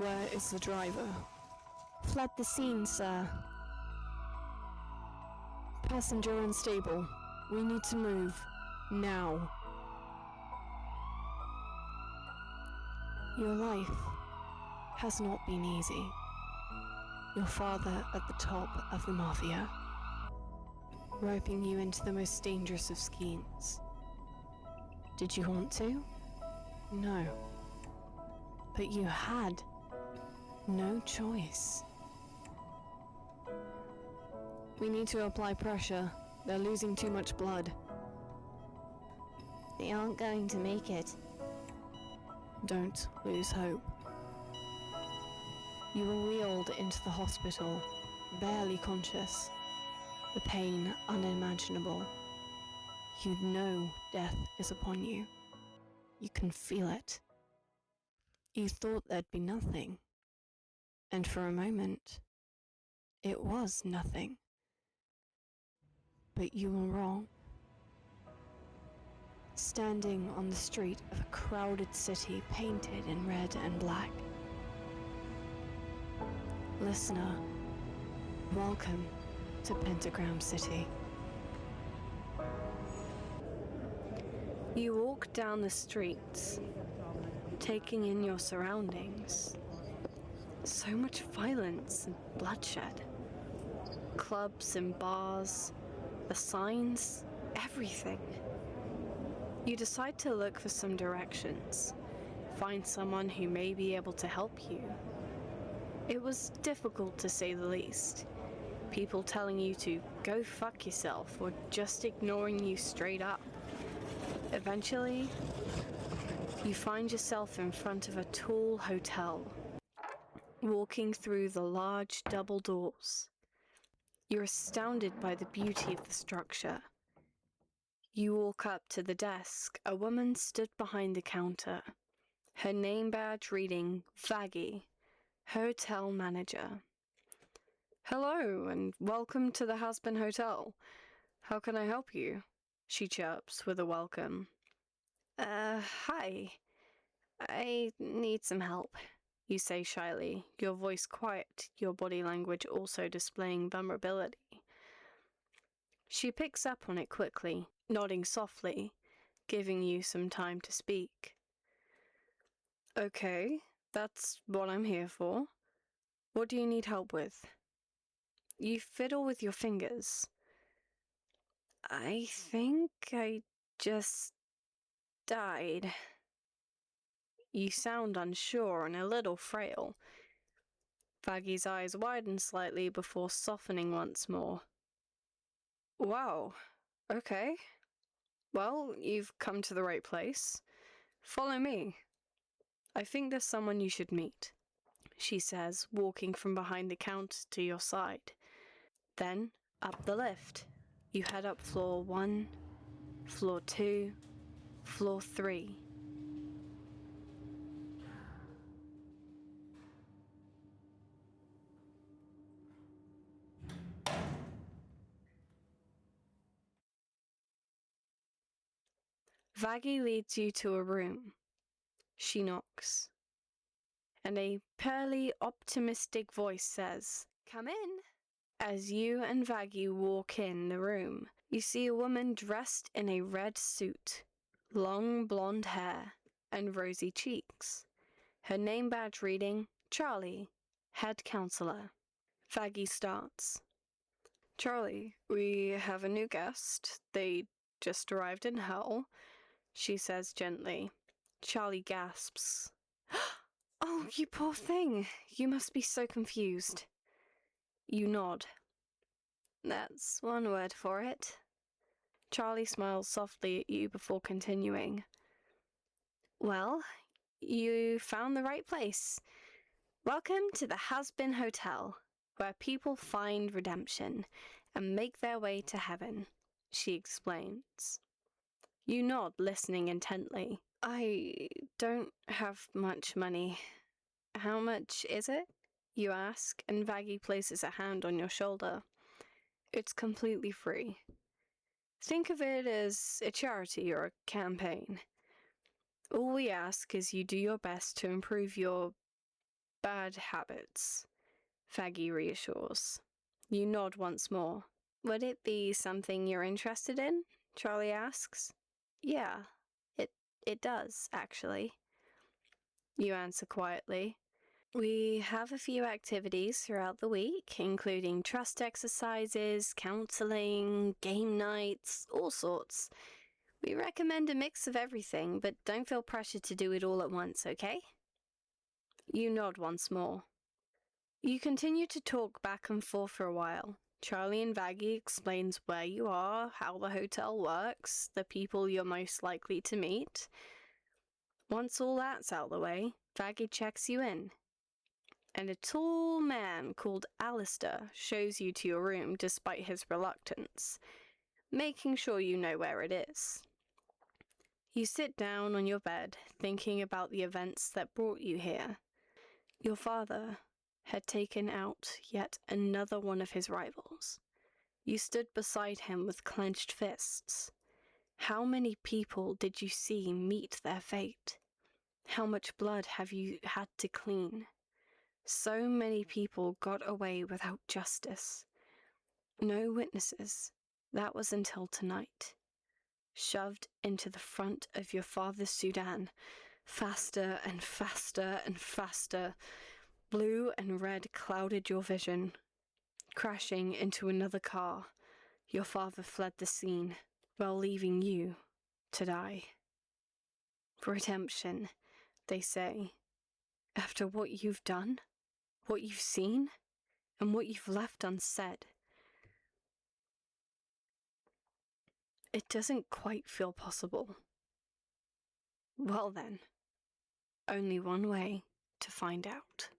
Where is the driver? Fled the scene, sir. Passenger unstable. We need to move. Now. Your life has not been easy. Your father at the top of the mafia, roping you into the most dangerous of schemes. Did you want to? No. But you had no choice. We need to apply pressure. They're losing too much blood. They aren't going to make it. Don't lose hope. You were wheeled into the hospital, barely conscious, the pain unimaginable. You know death is upon you. You can feel it. You thought there'd be nothing, and for a moment, it was nothing. But you were wrong. Standing on the street of a crowded city painted in red and black. Listener, welcome to Pentagram City. You walk down the streets, taking in your surroundings. So much violence and bloodshed. Clubs and bars, the signs, everything. You decide to look for some directions, find someone who may be able to help you. It was difficult to say the least. People telling you to go fuck yourself or just ignoring you straight up. Eventually, you find yourself in front of a tall hotel, walking through the large double doors. You're astounded by the beauty of the structure. You walk up to the desk. A woman stood behind the counter, her name badge reading Vaggi, hotel manager. "Hello, and welcome to the Has-Been Hotel. How can I help you?" she chirps with a welcome. Hi. I need some help," you say shyly, your voice quiet, your body language also displaying vulnerability. She picks up on it quickly, nodding softly, giving you some time to speak. "Okay, that's what I'm here for. What do you need help with?" You fiddle with your fingers. "I think I just died." You sound unsure and a little frail. Vaggi's eyes widen slightly before softening once more. "Wow, okay. Well, you've come to the right place. Follow me. I think there's someone you should meet," she says, walking from behind the counter to your side. Then, up the lift. You head up floor 1, floor 2, floor 3. Vaggi leads you to a room. She knocks. And a pearly, optimistic voice says, "Come in." As you and Vaggi walk in the room, you see a woman dressed in a red suit, long blonde hair, and rosy cheeks. Her name badge reading, Charlie, head counselor. Vaggi starts. "Charlie, we have a new guest. They just arrived in hell," she says gently. Charlie gasps. "Oh, you poor thing. You must be so confused." You nod. "That's one word for it." Charlie smiles softly at you before continuing. "Well, you found the right place. Welcome to the Has-Been Hotel, where people find redemption and make their way to heaven," she explains. You nod, listening intently. "I don't have much money. How much is it?" you ask, and Vaggi places a hand on your shoulder. "It's completely free. Think of it as a charity or a campaign. All we ask is you do your best to improve your Bad habits, Vaggi reassures. You nod once more. Would it be something you're interested in? Charlie asks. Yeah, it does, actually. You answer quietly. We have a few activities throughout the week, including trust exercises, counseling, game nights, all sorts. We recommend a mix of everything, but don't feel pressured to do it all at once, okay? You nod once more. You continue to talk back and forth for a while. Charlie and Vaggi explains where you are, how the hotel works, the people you're most likely to meet. Once all that's out of the way, Vaggi checks you in, and a tall man called Alistair shows you to your room despite his reluctance, making sure you know where it is. You sit down on your bed, thinking about the events that brought you here. Your father had taken out yet another one of his rivals. You stood beside him with clenched fists. How many people did you see meet their fate? How much blood have you had to clean? So many people got away without justice. No witnesses. That was until tonight. Shoved into the front of your father's Sudan, faster and faster and faster. Blue and red clouded your vision. Crashing into another car, your father fled the scene, while leaving you to die. Redemption, they say. After what you've done, what you've seen, and what you've left unsaid, it doesn't quite feel possible. Well then, only one way to find out.